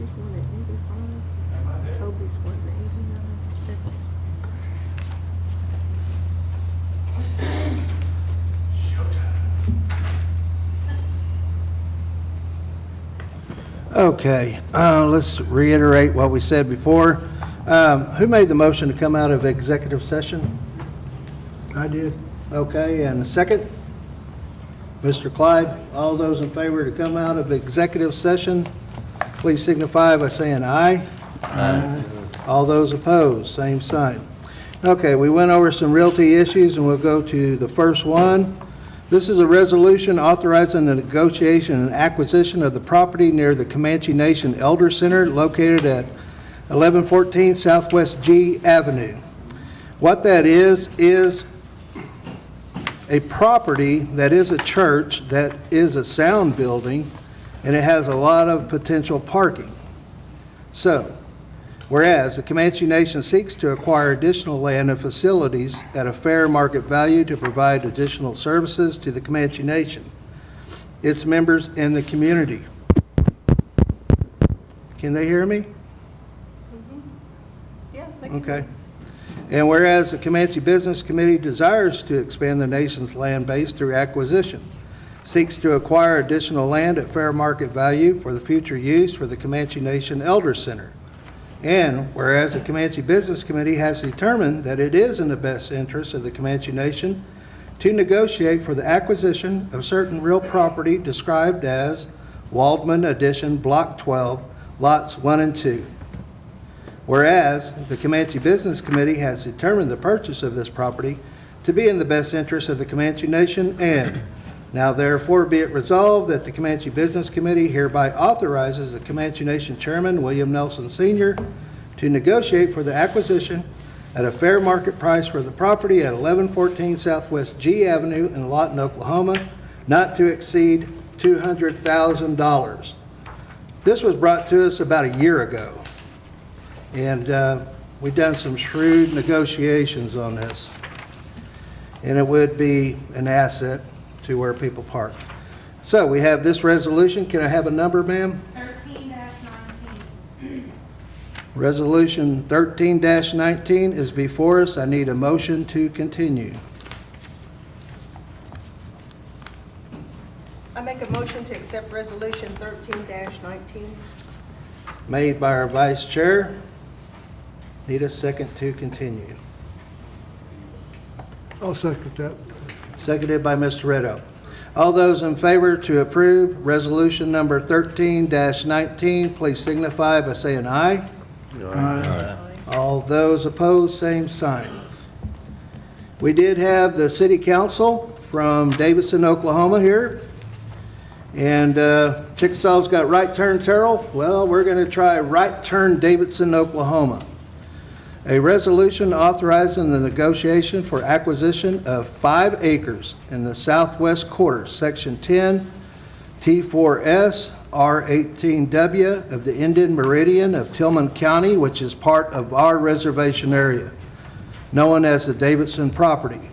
Comanche's one at 85, Toby's one at 89, 70. Okay, let's reiterate what we said before. Who made the motion to come out of executive session? I did. Okay, and a second? Mr. Clyde, all those in favor to come out of executive session, please signify by saying aye. Aye. All those opposed, same sign. Okay, we went over some realty issues, and we'll go to the first one. This is a resolution authorizing the negotiation and acquisition of the property near the Comanche Nation Elder Center located at 1114 Southwest G Avenue. What that is a property that is a church, that is a sound building, and it has a lot of potential parking. So, whereas the Comanche Nation seeks to acquire additional land and facilities at a fair market value to provide additional services to the Comanche Nation, its members, and the community. Can they hear me? Yeah, they can. Okay. And whereas the Comanche Business Committee desires to expand the nation's land base through acquisition, seeks to acquire additional land at fair market value for the future use for the Comanche Nation Elder Center. And whereas the Comanche Business Committee has determined that it is in the best interest of the Comanche Nation to negotiate for the acquisition of certain real property described as Waldman Addition Block 12, Lots 1 and 2. Whereas the Comanche Business Committee has determined the purchase of this property to be in the best interest of the Comanche Nation, and now therefore be it resolved that the Comanche Business Committee hereby authorizes the Comanche Nation Chairman, William Nelson Sr., to negotiate for the acquisition at a fair market price for the property at 1114 Southwest G Avenue in Lawton, Oklahoma, not to exceed $200,000. This was brought to us about a year ago, and we've done some shrewd negotiations on this, and it would be an asset to where people park. So we have this resolution. Can I have a number, ma'am? 13-19. Resolution 13-19 is before us. I need a motion to continue. I make a motion to accept resolution 13-19. Made by our vice chair. Need a second to continue. I'll second that. Seconded by Mr. Rideout. All those in favor to approve resolution number 13-19, please signify by saying aye. Aye. All those opposed, same sign. We did have the city council from Davidson, Oklahoma here. And Chickasaw's got Right Turn Terrell. Well, we're going to try Right Turn Davidson, Oklahoma. A resolution authorizing the negotiation for acquisition of 5 acres in the southwest quarter, Section 10, T4S, R18W of the Indian Meridian of Tillman County, which is part of our reservation area, known as the Davidson property.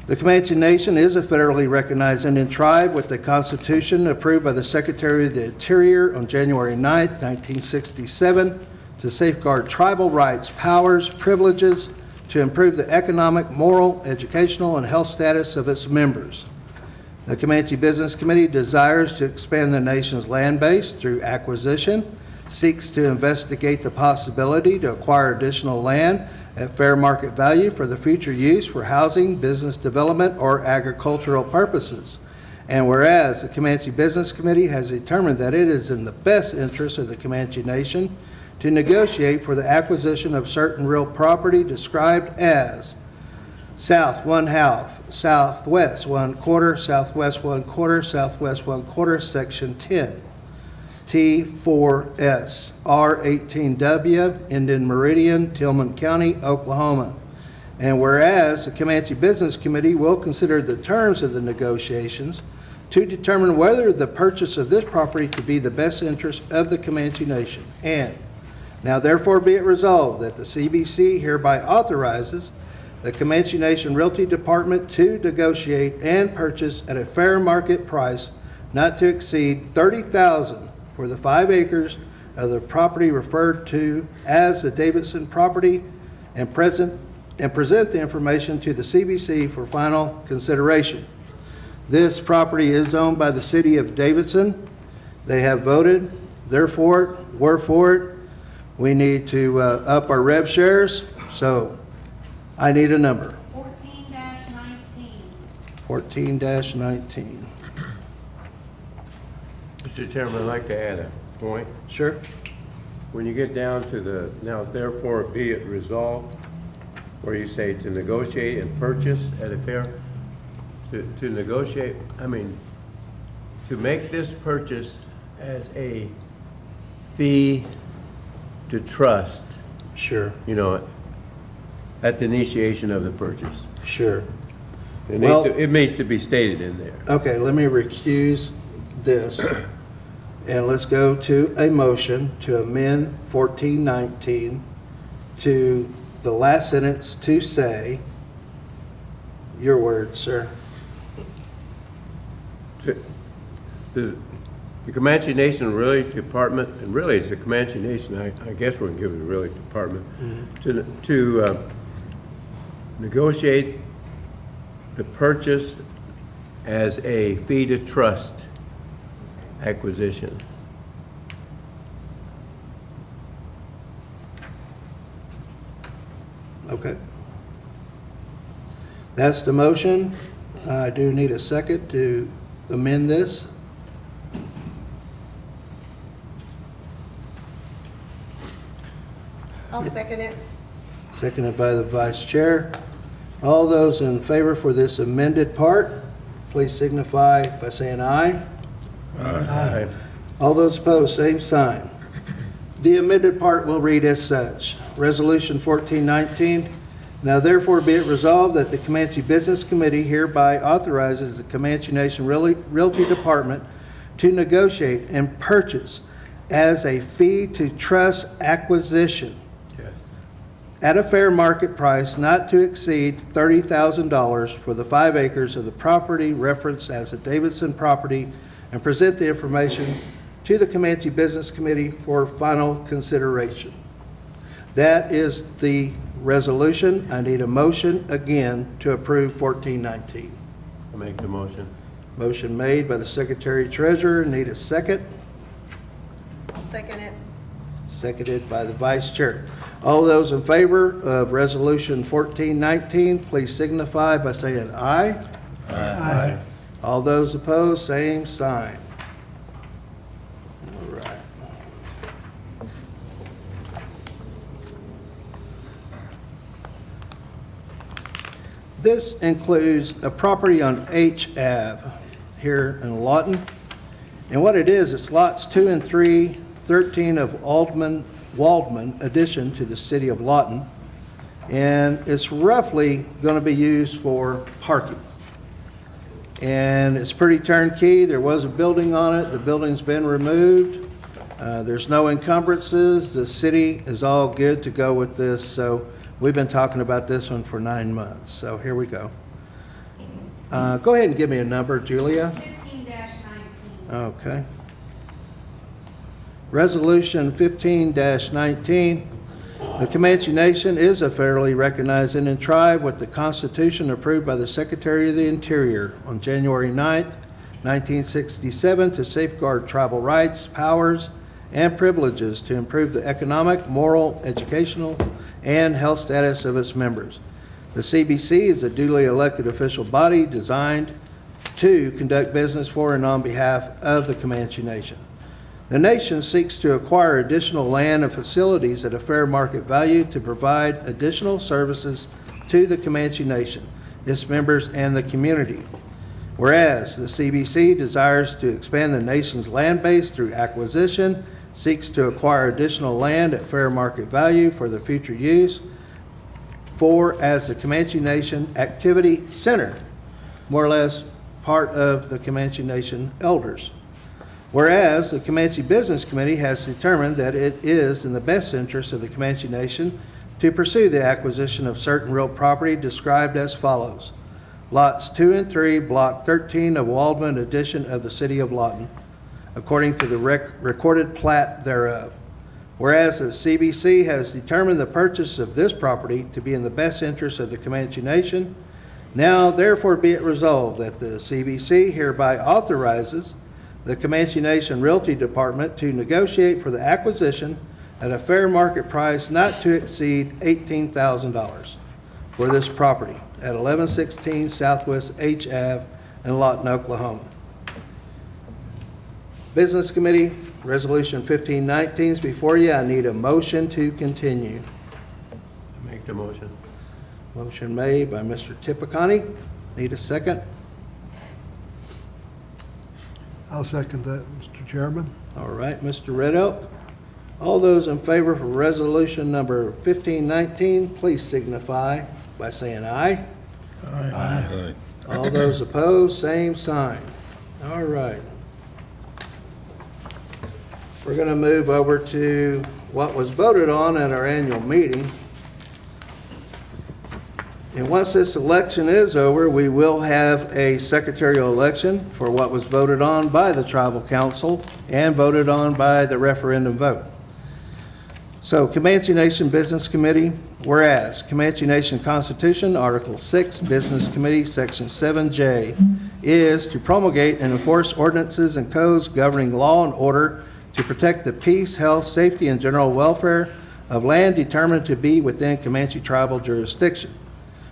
The Comanche Nation is a federally recognized Indian tribe with a constitution approved by the Secretary of the Interior on January 9, 1967, to safeguard tribal rights, powers, privileges, to improve the economic, moral, educational, and health status of its members. The Comanche Business Committee desires to expand the nation's land base through acquisition, seeks to investigate the possibility to acquire additional land at fair market value for the future use for housing, business development, or agricultural purposes. And whereas the Comanche Business Committee has determined that it is in the best interest of the Comanche Nation to negotiate for the acquisition of certain real property described as South 1/2, Southwest 1/4, Southwest 1/4, Southwest 1/4, Section 10, T4S, R18W, Indian Meridian, Tillman County, Oklahoma. And whereas the Comanche Business Committee will consider the terms of the negotiations to determine whether the purchase of this property to be the best interest of the Comanche Nation. And now therefore be it resolved that the CBC hereby authorizes the Comanche Nation Realty Department to negotiate and purchase at a fair market price not to exceed $30,000 for the 5 acres of the property referred to as the Davidson property and present the information to the CBC for final consideration. This property is owned by the city of Davidson. They have voted, they're for it, we're for it. We need to up our rev shares, so I need a number. 14-19. 14-19. Mr. Chairman, I'd like to add a point. Sure? When you get down to the, now therefore be it resolved, where you say to negotiate and purchase at a fair, to negotiate, I mean, to make this purchase as a fee to trust, Sure, you know, at the initiation of the purchase. sure. It Well- needs to be stated in there. Okay, let me recuse this, and let's go to a motion to amend 1419 to the last sentence to say, your words, sir. The Comanche Nation Realty Department, and really it's the Comanche Nation, I guess we're gonna give it the Realty Department, to negotiate the purchase as a fee to trust acquisition. Okay. That's the motion. I do need a second to amend this. I'll second it. Seconded by the vice chair. All those in favor for this amended part, please signify by saying aye. Aye. All those opposed, same sign. The amended part will read as such. Resolution 1419, now therefore be it resolved that the Comanche Business Committee hereby authorizes the Comanche Nation Realty Department to negotiate and purchase as a fee to trust acquisition Yes. at a fair market price not to exceed $30,000 for the 5 acres of the property referenced as a Davidson property, and present the information to the Comanche Business Committee for final consideration. That is the resolution. I need a motion again to approve 1419. I make the motion. Motion made by the Secretary Treasurer. Need a second. I'll second it. Seconded by the Vice Chair. All those in favor of Resolution 1419, please signify by saying aye. Aye. All those opposed, same sign. All right. This includes a property on H Ave here in Lawton. And what it is, it's lots 2 and 3, 13 of Waldman addition to the city of Lawton. And it's roughly going to be used for parking. And it's pretty turnkey. There was a building on it. The building's been removed. There's no encumbrances. The city is all good to go with this. So we've been talking about this one for 9 months. So here we go. Go ahead and give me a number, Julia. 15-19. Okay. Resolution 15-19. The Comanche Nation is a federally recognized Indian tribe with the Constitution approved by the Secretary of the Interior on January 9th, 1967 to safeguard tribal rights, powers, and privileges to improve the economic, moral, educational, and health status of its members. The CBC is a duly elected official body designed to conduct business for and on behalf of the Comanche Nation. The nation seeks to acquire additional land and facilities at a fair market value to provide additional services to the Comanche Nation, its members, and the community. Whereas the CBC desires to expand the nation's land base through acquisition, seeks to acquire additional land at fair market value for the future use for as the Comanche Nation Activity Center, more or less part of the Comanche Nation elders. Whereas the Comanche Business Committee has determined that it is in the best interest of the Comanche Nation to pursue the acquisition of certain real property described as follows. Lots 2 and 3, Block 13 of Waldman addition of the City of Lawton, according to the recorded plat thereof. Whereas the CBC has determined the purchase of this property to be in the best interest of the Comanche Nation, now therefore be it resolved that the CBC hereby authorizes the Comanche Nation Realty Department to negotiate for the acquisition at a fair market price not to exceed $18,000 for this property at 1116 Southwest H Ave in Lawton, Oklahoma. Business Committee, Resolution 1519 is before you. I need a motion to continue. Make the motion. Motion made by Mr. Tipicani. Need a second? I'll second that, Mr. Chairman. All right, Mr. Red Elk. All those in favor for resolution number 1519, please signify by saying aye. Aye. All those opposed, same sign. All right. We're going to move over to what was voted on at our annual meeting. And once this election is over, we will have a secretarial election for what was voted on by the tribal council and voted on by the referendum vote. So Comanche Nation Business Committee, whereas Comanche Nation Constitution, Article 6, Business Committee, Section 7J, is to promulgate and enforce ordinances and codes governing law and order to protect the peace, health, safety, and general welfare of land determined to be within Comanche tribal jurisdiction.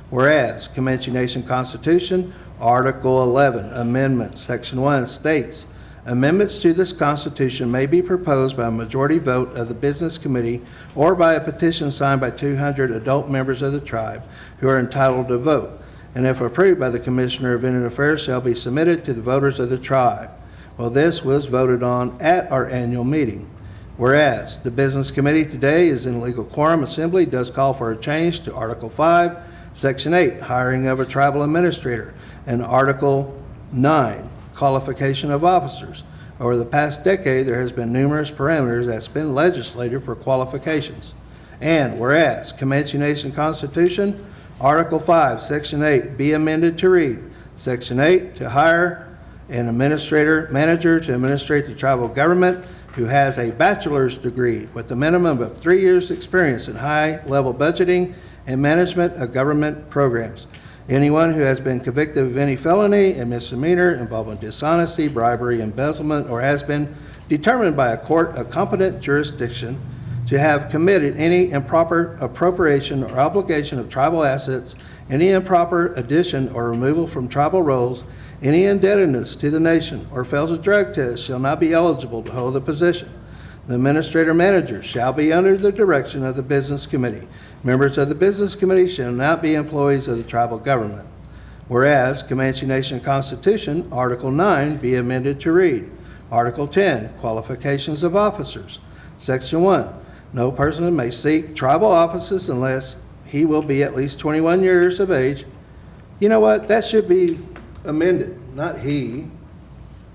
Whereas Comanche Nation Constitution, Article 11, Amendment, Section 1 states, amendments to this Constitution may be proposed by a majority vote of the Business Committee or by a petition signed by 200 adult members of the tribe who are entitled to vote, and if approved by the Commissioner of Indian Affairs, shall be submitted to the voters of the tribe. Well, this was voted on at our annual meeting. Whereas the Business Committee today is in legal quorum assembly, does call for a change to Article 5, Section 8, hiring of a tribal administrator, and Article 9, qualification of officers. Over the past decade, there has been numerous parameters that's been legislated for qualifications. And whereas Comanche Nation Constitution, Article 5, Section 8, be amended to read, Section 8, to hire an manager to administrate the tribal government who has a bachelor's degree with a minimum of 3 years' experience in high-level budgeting and management of government programs. Anyone who has been convicted of any felony and misdemeanor involving dishonesty, bribery, embezzlement, or has been determined by a court of competent jurisdiction to have committed any improper appropriation or obligation of tribal assets, any improper addition or removal from tribal rolls, any indebtedness to the nation, or fails a drug test shall not be eligible to hold the position. The administrator manager shall be under the direction of the Business Committee. Members of the Business Committee shall not be employees of the tribal government. Whereas Comanche Nation Constitution, Article 9, be amended to read, Article 10, qualifications of officers. Section 1, no person may seek tribal offices unless he will be at least 21 years of age. You know what? That should be amended, not he.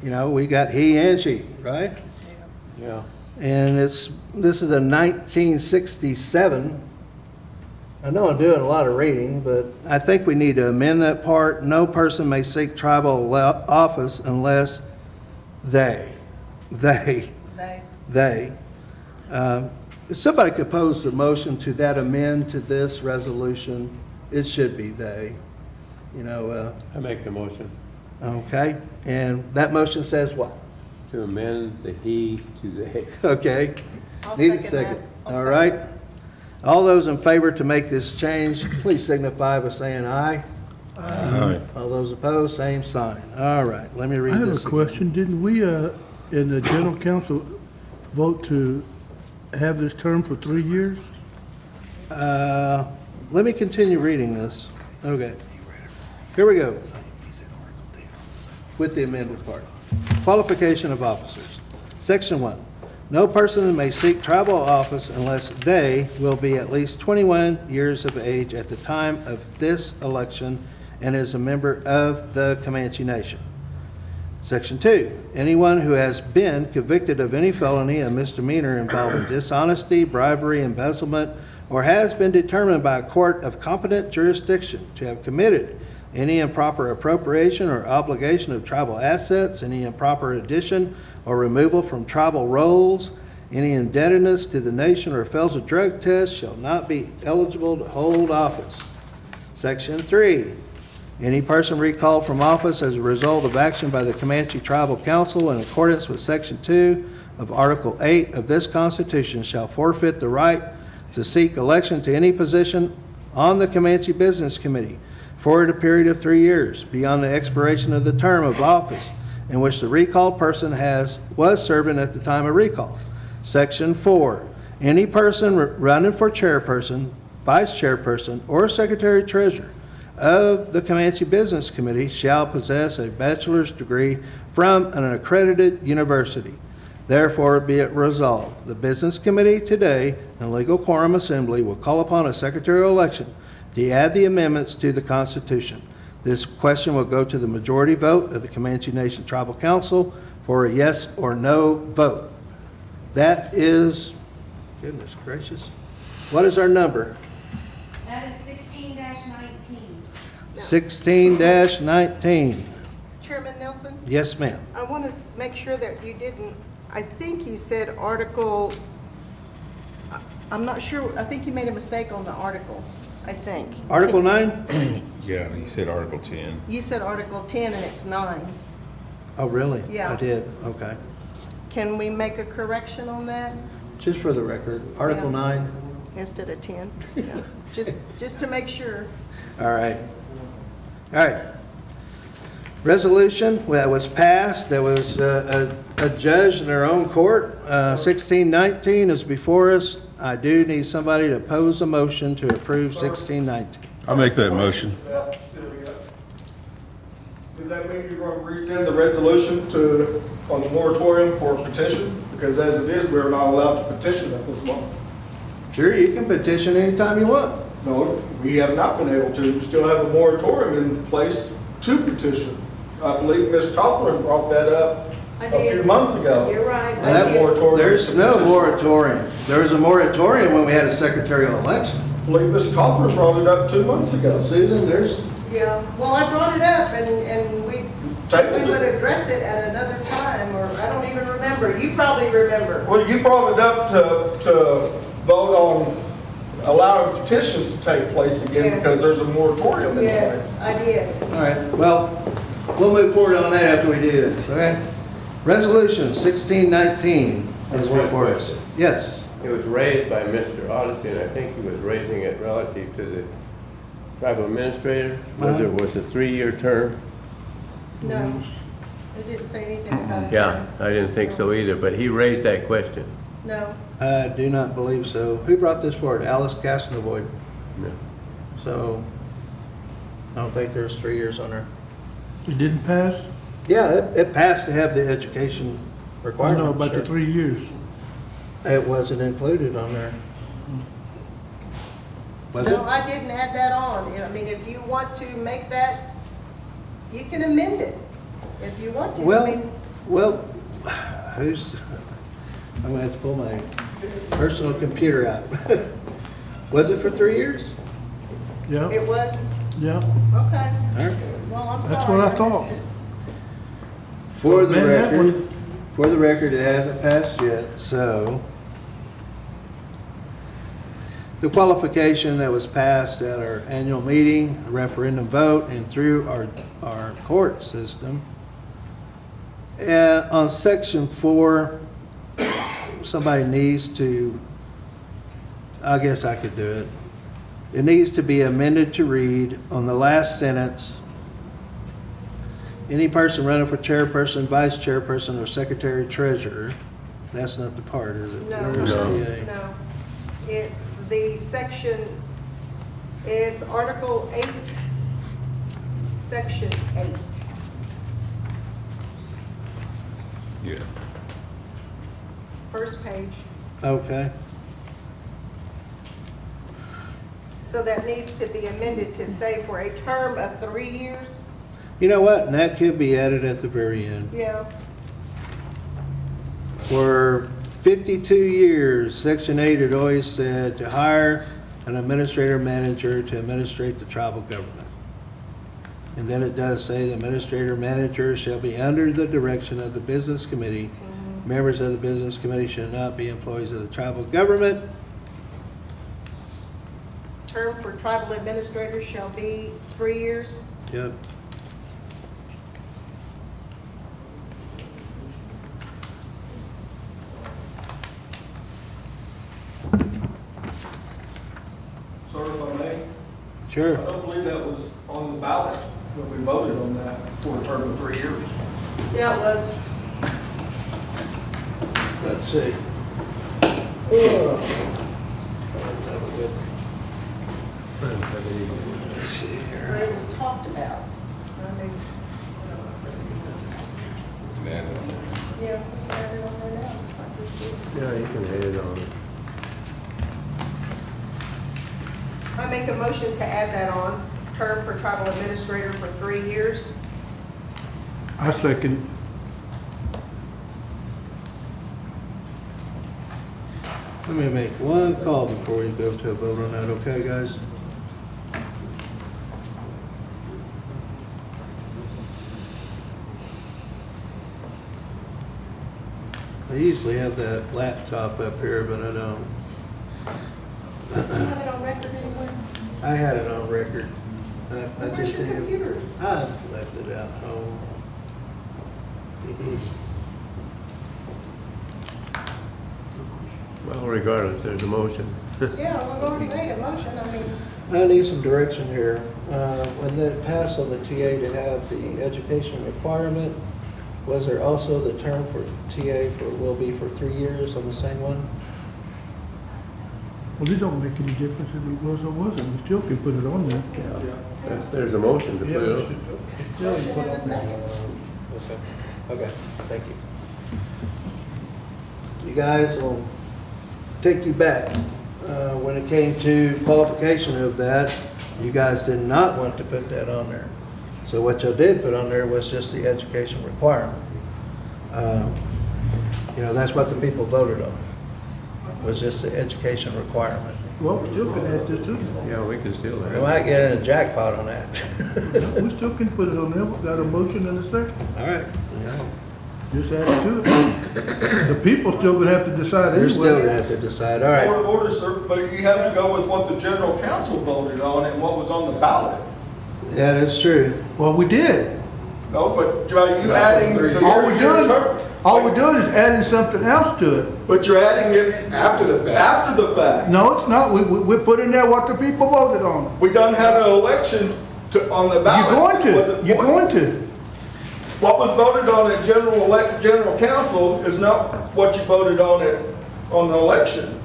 You know, we got he and she, right? Yeah. And this is a 1967. I know I'm doing a lot of reading, but I think we need to amend that part. No person may seek tribal office unless they. If somebody could pose the motion to that amend to this resolution, it should be they. You know, I make the motion okay. And that motion says what? to amend the he to they. Okay. I'll Need a second that. I'll All second right. All those in favor to make this change, please signify by saying aye. Aye. All those opposed, same sign. All right, let me read I have this a again. question. Didn't we, in the general council, vote to have this term for 3 years? Let me continue reading this. Okay. Here we go. With the amended part. Qualification of officers. Section 1. No person may seek tribal office unless they will be at least 21 years of age at the time of this election and is a member of the Comanche Nation. Section 2. Anyone who has been convicted of any felony, a misdemeanor involving dishonesty, bribery, embezzlement, or has been determined by a court of competent jurisdiction to have committed any improper appropriation or obligation of tribal assets, any improper addition or removal from tribal rolls, any indebtedness to the nation or fails a drug test shall not be eligible to hold office. Section 3, any person recalled from office as a result of action by the Comanche Tribal Council in accordance with Section 2 of Article 8 of this Constitution shall forfeit the right to seek election to any position on the Comanche Business Committee for a period of 3 years beyond the expiration of the term of office in which the recalled person was serving at the time of recall. Section 4, any person running for chairperson, vice chairperson, or secretary-treasurer of the Comanche Business Committee shall possess a bachelor's degree from an accredited university. Therefore, be it resolved, the Business Committee today in legal quorum assembly will call upon a secretarial election to add the amendments to the Constitution. This question will go to the majority vote of the Comanche Nation Tribal Council for a yes or no vote. That is, goodness gracious, what is our number? That is 16-19. 16-19. Chairman Nelson, Yes, ma'am. I want to make sure that you didn't, I think you said article, I'm not sure, I think you made a mistake on the article, I think. Article 9? Yeah, you said Article 10. You said Article 10 and it's 9. Oh, really? Yeah. I did, okay. Can we make a correction on that Just for the record, Article Yeah. 9? instead of 10? Yeah. Just to make sure. All right. All right. Resolution that was passed, there was a judge in their own court. 1619 is before us. I do need somebody to pose a motion to approve 1619. I'll make that motion. Does that mean you're going to rescind the resolution on the moratorium for petition? Because as it is, we're not allowed to petition at this moment. Sure, you can petition anytime you want. No, we have not been able to. We still have a moratorium in place to petition. I believe Ms. Cawthorn brought that up I a did. few months ago. You're right. Well, that I did. moratorium There's to no petition. moratorium. There was a moratorium when we had a secretarial election. I believe Ms. Cawthorn brought it up 2 months ago. Susan, there's, Yeah, well, I brought it up and we Tabled would it. address it at another time, or I don't even remember. You probably remember. Well, you brought it up to vote on allowing petitions to take place again Yes. because there's a moratorium in place. Yes, I did. all right, well, we'll move forward on that after we do this, okay? Resolution 1619 is One before us. question. Yes. It was raised by Mr. Odyssey, and I think he was raising it relative to the tribal administrator. Whether it was a 3-year term. No, it didn't say anything about it. Yeah, I didn't think so either, but he raised that question. No. I do not believe so. Who brought this forward? Alice Castlevoy. Yeah. So, I don't think there's 3 years on there. It didn't pass? Yeah, it passed to have the education I requirement. know about the sure. 3 years. It wasn't included on there. Was it? No, I didn't add that on. I mean, if you want to make that, you can amend it if you want to. I mean, Well, who's, I'm gonna have to pull my personal computer out. Was it for 3 years? Yeah, it was, yeah. okay. All right. Well, I'm sorry. That's what I missed thought. it. For the Man, that record, it hasn't passed yet, so. The qualification that was passed at our annual meeting, a referendum vote, and through our court system. On section 4, somebody needs to, I guess I could do it. It needs to be amended to read on the last sentence, any person running for chairperson, vice chairperson, or secretary treasurer. That's not the part, is it? No. Where's No. TA? No, it's the section, it's Article 8, Section 8. Yeah. First page. Okay. So that needs to be amended to say for a term of 3 years? You know what? And that could be added at the very end. Yeah, For 52 years, Section 8 had always said to hire an administrator manager to administrate the tribal government. And then it does say the administrator manager shall be under the direction of the business committee. Members of the business committee should not be employees of the tribal government. Term for tribal administrators shall be 3 years. Yep. Sir, if I may, Sure. I don't believe that was on the ballot when we voted on that for a term of 3 years. Yeah, it was. Let's see. Let's see here. But it was talked about. I mean, yeah, we had it on there now, just like we did. Yeah, you can hit it on. I make a motion to add that on, term for tribal administrator for 3 years. I second. Let me make one call before we go to a vote on that, okay, guys? I usually have that laptop up here, but I don't. You have it on record anywhere? I had it on record. I Where's just your didn't. computer? I left it out home. Well, regardless, there's a motion. Yeah, we've already made a motion, I mean, I need some direction here. When that passed on the TA to have the education requirement, was there also the term for TA for, will be for 3 years on the same one? Well, it don't make any difference if it was or wasn't. We still can put it on there. There's a motion to put it on. motion in a second. Okay, thank you. You guys will take you back. When it came to qualification of that, you guys did not want to put that on there. So what you did put on there was just the education requirement. You know, that's what the people voted on, was just the education requirement. Well, we still can add this too. Yeah, we can still We have might get in a jackpot on that. We still can put it on there. We've got a motion and a second. All right. Just add it to it. The people still gonna have to decide They're still anyway. gonna have to decide, all Point right. of order, sir, but you have to go with what the general council voted on and what was on the ballot. Yeah, that's true. Well, we did. No, but are you adding the All we're year doing, term? all we're doing is adding something else to it. But you're adding it after the fact. After the fact. No, it's not. We put in there what the people voted on. We done had an election on the ballot. You're going Was it- to. You're going to. What was voted on at general council is not what you voted on on the election.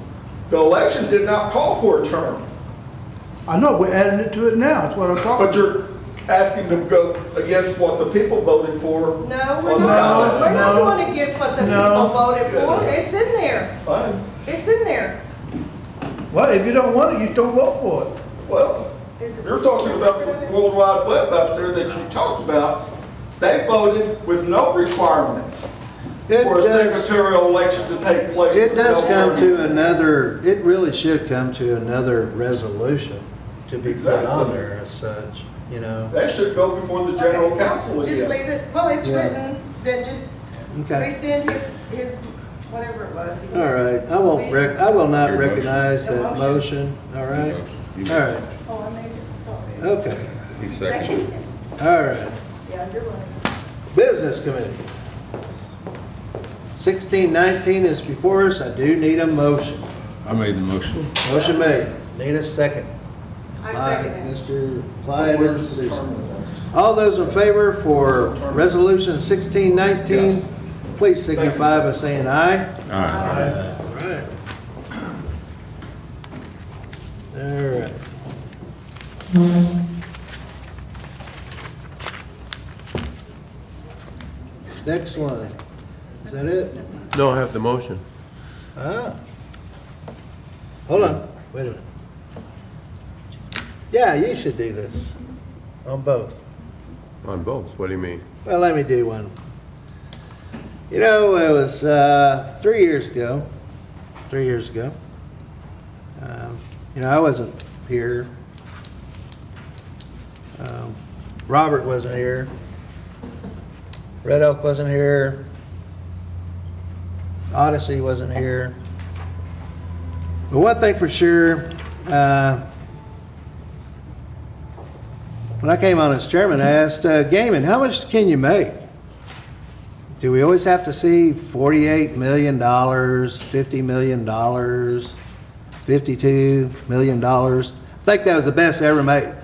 The election did not call for a term, I know, we're adding it to it now. That's what I'm talking but about. you're asking to go against what the people voted for. No, we're On the not, ballot. we're not No. going against what the No. people voted for, it's in there, Fine. it's in there. Well, if you don't want it, you just don't vote for it. Well, Is it- you're talking about the World Wide Web out there that you talked about. They voted with no requirements It for a does- secretarial election to take place. It does come to without- another, it really should come to another resolution to be put on Exactly. there as such, you know? That should go before the general Okay, council Just again. leave it, well, it's Yeah. written, then just Okay, rescind his, whatever it was. he- all right. I will not Your motion. recognize Your that motion. motion, all right? You- All right, Oh, I made it. okay, He seconded. all right. Yeah, you're right. Business Committee. 1619 is before us. I do need a motion. I made the motion. Motion made. Need a second. I second it. Mr. Clyde and Susan. All those in favor for Resolution 1619, please signify by saying aye. All right. All right. All right. Next one. Is that it? No, I have the motion. Ah. Hold on, wait a minute. Yeah, you should do this on both. On both, what do you mean? Well, let me do one. You know, it was 3 years ago. 3 years ago. You know, I wasn't here. Robert wasn't here. Red Elk wasn't here. Odyssey wasn't here. But one thing for sure, when I came on as chairman, I asked Gaiman, how much can you make? Do we always have to see $48 million, $50 million, $52 million? I think that was the best ever made.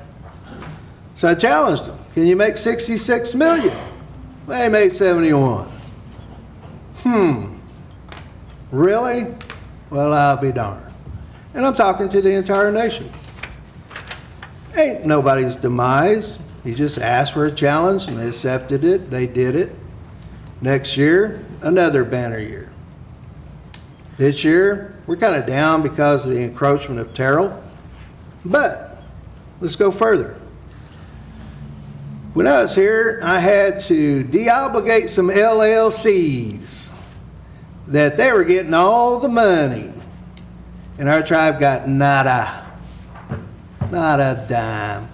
So I challenged him, can you make 66 million? They made 71. Really? Well, I'll be darned. And I'm talking to the entire nation. Ain't nobody's demise. He just asked for a challenge and they accepted it. They did it. Next year, another banner year. This year, we're kind of down because of the encroachment of Terrell. But let's go further. When I was here, I had to deobligate some LLCs that they were getting all the money. And our tribe got nada. Not a dime.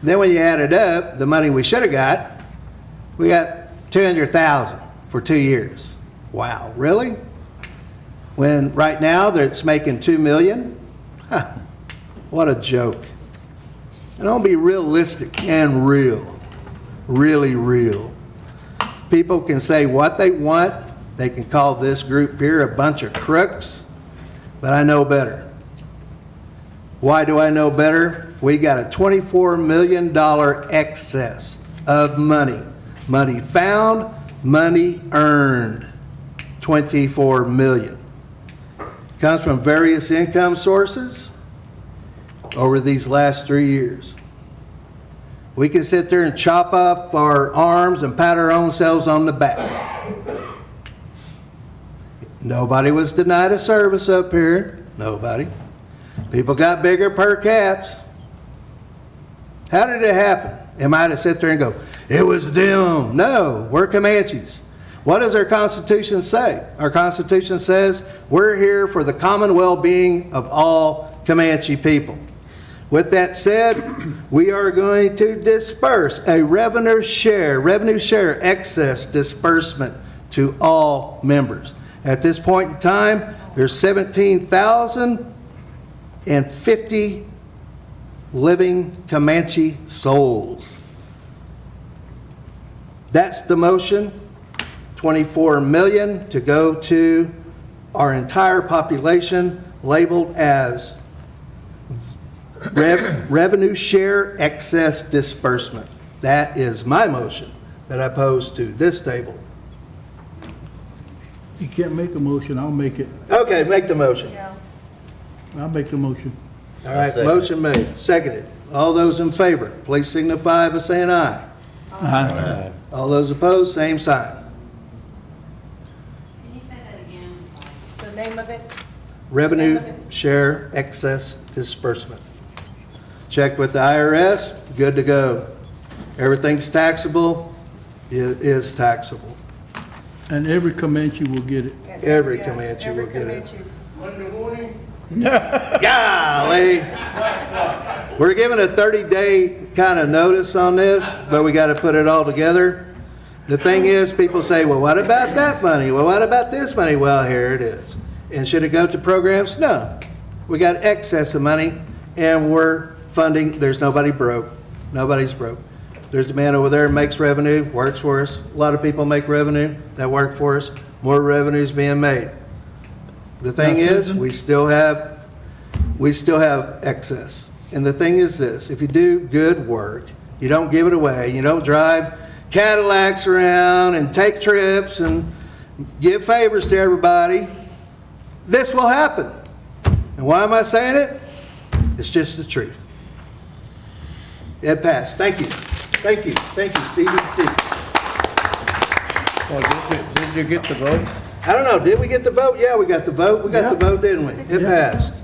Then when you add it up, the money we should have got, we got $200,000 for 2 years. Wow, really? When right now it's making $2 million? Huh, what a joke. And I'll be realistic and real. Really real. People can say what they want. They can call this group here a bunch of crooks, but I know better. Why do I know better? We got a $24 million excess of money. Money found, money earned. 24 million. Comes from various income sources over these last 3 years. We can sit there and chop off our arms and pat our own selves on the back. Nobody was denied a service up here. Nobody. People got bigger per caps. How did it happen? Am I to sit there and go, it was them? No, we're Comanches. What does our Constitution say? Our Constitution says we're here for the common well-being of all Comanche people. With that said, we are going to disperse a revenue share excess disbursement to all members. At this point in time, there's 17,050 living Comanche souls. That's the motion. 24 million to go to our entire population labeled as revenue share excess disbursement. That is my motion that I pose to this table. You can't make a motion, I'll make it. Okay, make the motion. Yeah. I'll make the motion. All right, motion made, seconded. All those in favor, please signify by saying aye. Aye. All those opposed, same sign. Can you say that again? The name of it? Revenue share excess disbursement. Checked with the IRS, good to go. Everything's taxable, it is taxable. And every Comanche will get it. Every Yes, Comanche every will get it. Comanche. Golly! We're giving a 30-day kind of notice on this, but we got to put it all together. The thing is, people say, well, what about that money? Well, what about this money? Well, here it is. And should it go to programs? No. We got excess of money, and we're funding. There's nobody broke. Nobody's broke. There's a man over there who makes revenue, works for us. A lot of people make revenue that work for us. More revenue is being made. The thing is, we still have excess. And the thing is this, if you do good work, you don't give it away, you don't drive Cadillacs around and take trips and give favors to everybody, this will happen. And why am I saying it? It's just the truth. It passed. Thank you. Thank you. Thank you, CDC. Well, did you get the vote? I don't know, did we get the vote? Yeah, we got the vote. We got the vote, didn't we? It passed.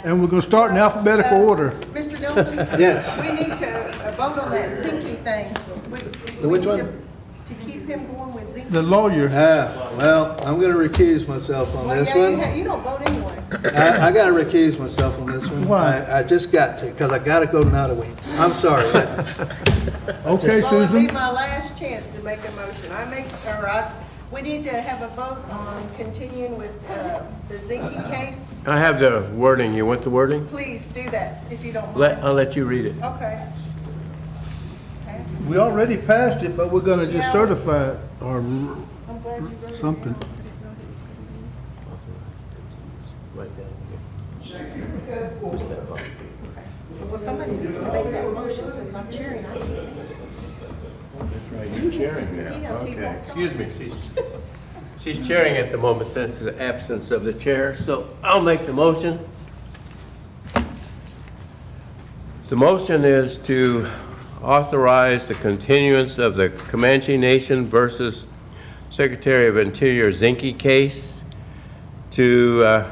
And we're gonna start in alphabetical order. Mr. Nelson? Yes. We need to vote on that Zinke thing. The which We need one? To keep him going with Zinke. The lawyer, Well, I'm going to recuse myself on Well, this yeah, one. you don't vote anyway. I got to recuse myself on this one. Why? I just got to, because I got to go now to week. I'm sorry. Okay, So it'll be Susan? my last chance to make a motion. We need to have a vote on continuing with the Zinke case. I have the wording. You want the wording? Please do that, if you don't mind. I'll let you read it. Okay. Pass it. We already passed it, but we're gonna just Yeah. certify it or I'm glad you wrote it something. down. Well, somebody needs to make that motion since I'm chairing. That's right, you're chairing now. Yes, he Okay, won't. excuse me, she's chairing at the moment since the absence of the chair, so I'll make the motion. The motion is to authorize the continuance of the Comanche Nation versus Secretary of Interior Zinke case to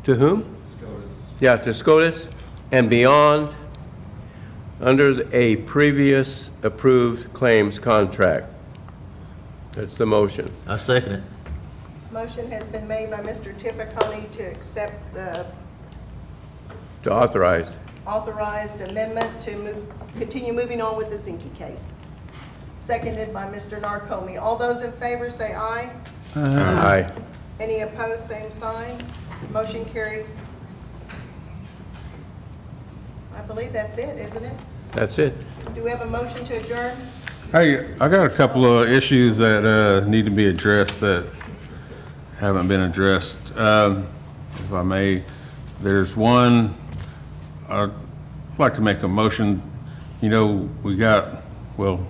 whom? SCOTUS. Yeah, to SCOTUS and beyond, under a previous approved claims contract. That's the motion. I second it. Motion has been made by Mr. Tippeconi to accept the To authorize. authorized amendment to continue moving on with the Zinke case. Seconded by Mr. Narcomi. All those in favor say aye. Aye. Any opposed, same sign. Motion carries. I believe that's it, isn't it? That's it. Do we have a motion to adjourn? Hey, I got a couple of issues that need to be addressed that haven't been addressed. If I may, there's one, I'd like to make a motion. You know, we got, well,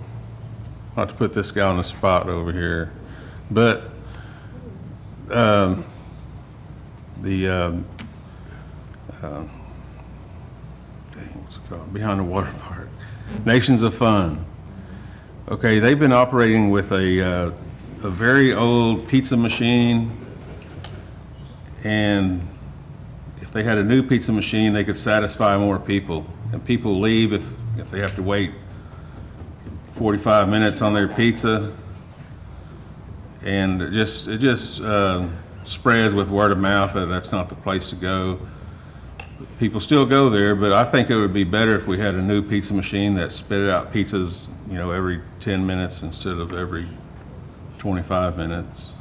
not to put this guy on the spot over here, but what's it called? Behind the Water Park. Nations of Fun. Okay, they've been operating with a very old pizza machine, and if they had a new pizza machine, they could satisfy more people. And people leave if they have to wait 45 minutes on their pizza. And it just spreads with word of mouth that that's not the place to go. People still go there, but I think it would be better if we had a new pizza machine that spit out pizzas, you know, every 10 minutes instead of every 25 minutes.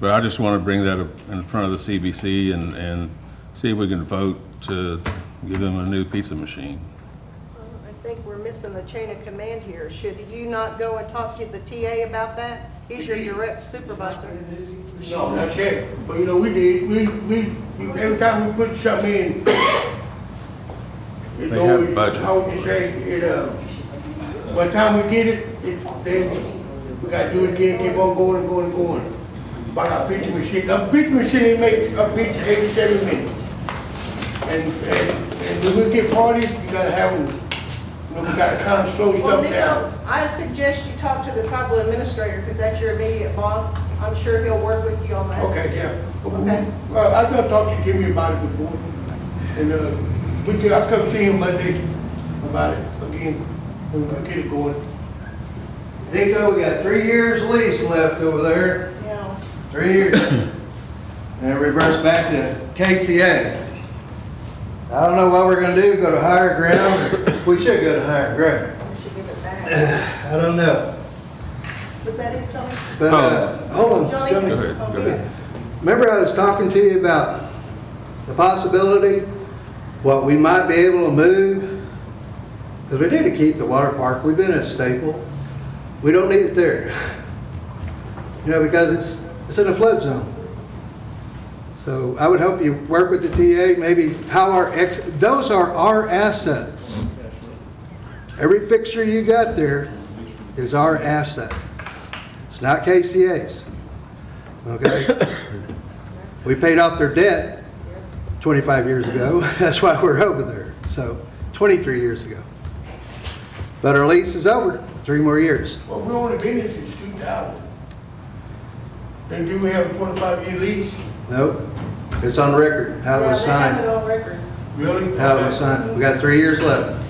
But I just want to bring that up in front of the CBC and see if we can vote to give them a new pizza machine. I think we're missing the chain of command here. Should you not go and talk to the TA about that? He's your direct supervisor. No, not yet, but you know, we did, we, every time we put something in, it's They have always, budget. how would you say, by the time we get it, then we gotta do it again, keep on going and going and going. But our picture machine makes a picture every 7 minutes. And when we get parties, you gotta have them, you know, we gotta kind of slow Well, stuff Nico, down. I suggest you talk to the tribal administrator, because that's your immediate boss. I'm sure he'll work with you on that. Okay, yeah. Okay. I've got to talk to Jimmy about it before, and, I'll come see him Monday about it again, and we'll get it going. Nico, we got 3 years lease left over there. Yeah. 3 years. And it reverts back to KCA. I don't know what we're gonna do, go to higher ground. We should go to higher ground. We should give it back. I don't know. Was that it, Tony? But, hold on, Johnny? Johnny. Go ahead, Oh, go ahead. Remember I was talking to you about the possibility, what we might be able to move? Because we need to keep the water park. We've been at Staple. We don't need it there. You know, because it's in a flood zone. So I would hope you work with the TA, maybe how those are our assets. Every fixture you got there is our asset. It's not KCA's. Okay? We paid off their debt 25 years ago. That's why we're over there. So 23 years ago. But our lease is over, 3 more years. Well, we only been here since 2000. Then do we have a 25-year lease? Nope. It's on record, how it was Yeah, they have it signed. on record. Really? How it was signed. We got 3 years left.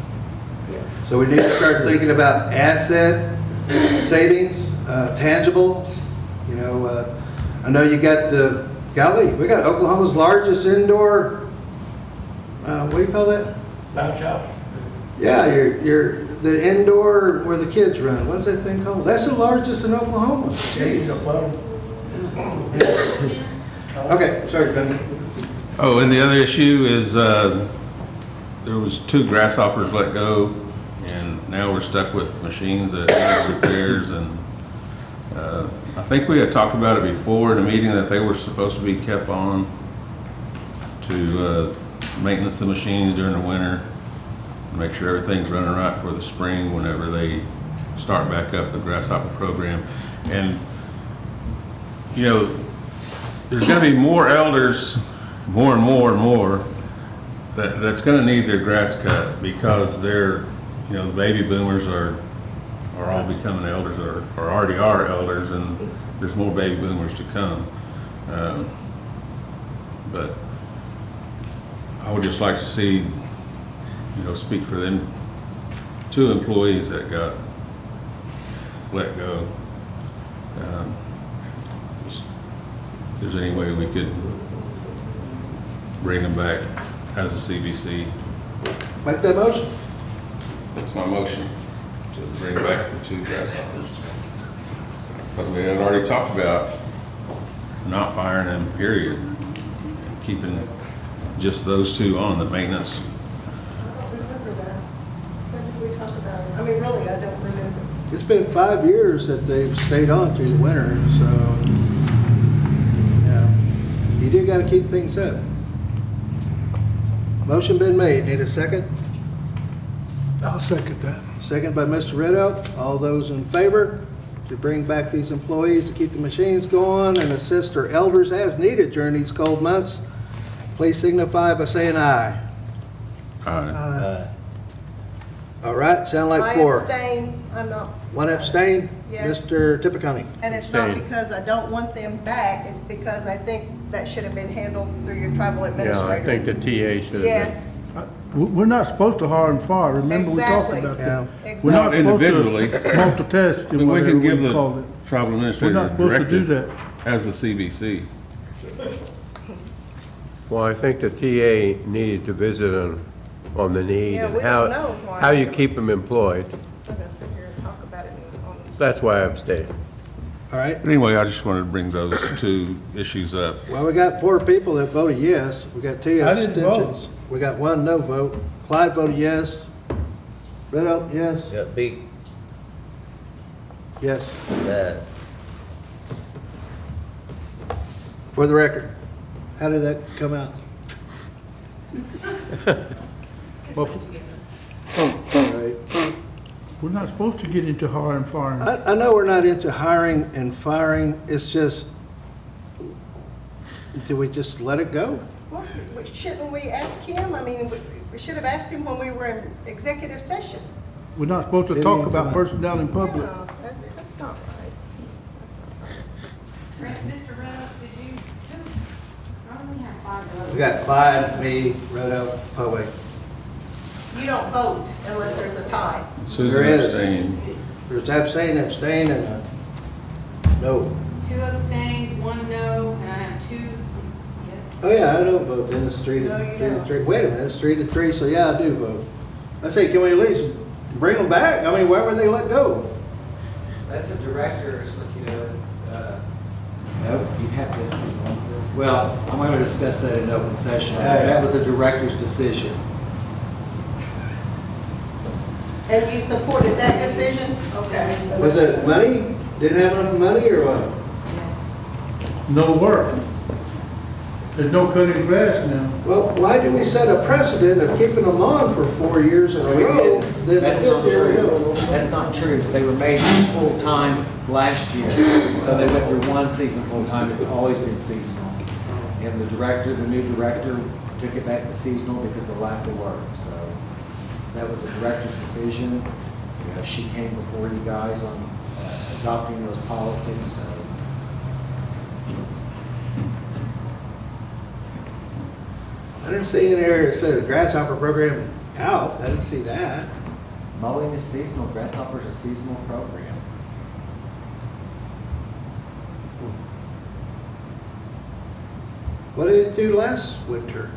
So we need to start thinking about asset savings, tangibles. You know, I know you got the golly, we got Oklahoma's largest indoor, what do you call that? Bounce house. Yeah, the indoor where the kids run. What's that thing called? That's the largest in Oklahoma. It's Jeez. fun. Okay, sorry, Ben. Oh, and the other issue is, there was 2 grasshoppers let go, and now we're stuck with machines that need repairs, and, I think we had talked about it before in a meeting that they were supposed to be kept on to, maintenance the machines during the winter, make sure everything's running right for the spring whenever they start back up the grasshopper program. And, you know, there's gonna be more elders, more and more and more, that's gonna need their grass cut because they're, you know, the baby boomers are all becoming elders or already are elders, and there's more baby boomers to come. But I would just like to see, you know, speak for them 2 employees that got let go. Just if there's any way we could bring them back as a CBC. Make that motion. That's my motion, to bring back the 2 grasshoppers. Because we had already talked about not firing them, period, and keeping just those 2 on the maintenance. I don't remember that. When did we talk about it? I mean, really, I don't remember. It's been 5 years that they've stayed on through the winter, so, yeah. You do gotta keep things up. Motion been made. Need a second? I'll second that. Second by Mr. Red Elk. All those in favor to bring back these employees to keep the machines going and assist our elders as needed during these cold months, please signify by saying aye. Aye. All right, sound like I 4. abstain, I'm not. 1 abstain? Yes. Mr. Tippecanoe. And it's not Abstain. because I don't want them back, it's because I think that should have been handled through your tribal Yeah, administrator. I think the TA should have been. Yes, We're not supposed to hire and fire, remember we talked Exactly. about Yeah. that. exactly. We're not Individually. supposed to multitask But and we whatever can give we the call it. tribal We're administrator not supposed to do directive that. as the CBC. Well, I think the TA needed to visit on the need Yeah, and we don't know why. how you keep them employed. I'm gonna sit here and talk about it on this. That's why I abstained. All right. But anyway, I just wanted to bring those 2 issues up. Well, we got 4 people that voted yes. We got 2 I didn't vote. abstentions. We got 1 no vote. Clyde voted yes. Red Elk, yes? Got big, Yes. bad. For the record, how did that come out? Well, All right. we're not supposed to get into hire and firing. I know we're not into hiring and firing. It's just, do we just let it go? Well, shouldn't we ask him? I mean, we should have asked him when we were in executive session. We're not supposed to Didn't talk even about come personnel in public. No, that's not right. Mr. Reynolds, did you, I only have 5 votes. We got Clyde, me, Red Elk, Poway. You don't vote unless there's a tie. Susan There is. abstained. There's abstain, and a no. 2 abstained, 1 no, and I have 2 yes. Oh, yeah, I don't vote, then it's 3 No, to you 3 to don't. 3. Wait a minute, it's 3 to 3, so yeah, I do vote. I say, can we at least bring them back? I mean, why were they let go? That's a director's, you know, no, you'd have to, well, I'm going to discuss that in open session. That was a director's decision. And you supported that decision? Okay. Was it money? Didn't have enough money, or what? No work. There's no cutting grass now. Well, why did we set a precedent of keeping them on for 4 years in a We row? didn't. Then That's the not 5th year, true. no. That's not true. They were made full-time last year. So they went through 1 season full-time. It's always been seasonal. And the director, the new director, took it back to seasonal because of lack of work. So that was a director's decision. You know, she came before you guys on adopting those policies, so. I didn't see in there, it said grasshopper program out. I didn't see that. Mowing is seasonal, grasshopper is a seasonal program. What did it do last winter?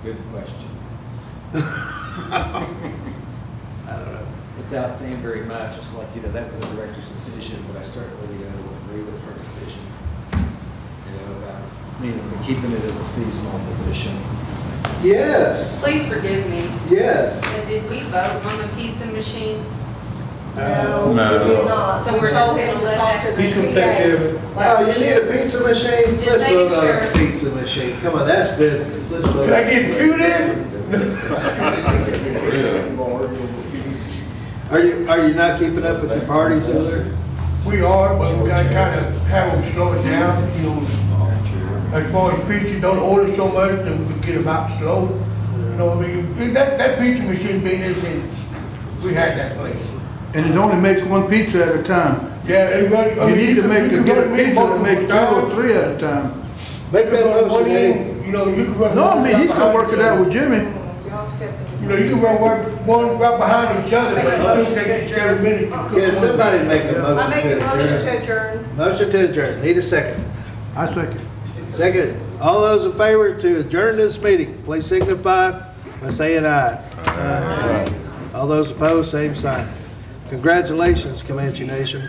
Good question. I don't know. Without saying very much, it's like, that was a director's decision, but I certainly, would agree with her decision. About, keeping it as a seasonal position. Yes, Please forgive me, yes. but did we vote on the pizza machine? No, No. we did not. So we're We just told him gonna to let talk that- to the He's gonna take care of it. Oh, you need a pizza machine? Just Let's making vote on a sure. pizza machine. Come on, that's business. Let's vote. Can I get two then? Are you not keeping up with your parties over there? We are, but we gotta kind of have them slow it down, As far as pizza, don't order so much, then we can get them out slow. That pizza machine been there since we had that place. And it only makes one pizza at a time. Yeah, it runs, I You mean, need to could- make, you get could a run meat pizza that multiple makes 2 or styles. 3 at a time. Make You could that run one motion, Eddie. in, you could run. No, I one mean, right he's gonna behind work it each out other. with Jimmy. Y'all stepped in. You can run one right behind each other, but it still takes you 7 minutes to cook Can one. somebody make a I motion make a to motion adjourn? to adjourn. Motion to adjourn. Need a second. I second. Second. All those in favor to adjourn this meeting, please signify by saying aye. Aye. All those opposed, same sign. Congratulations, Comanche Nation.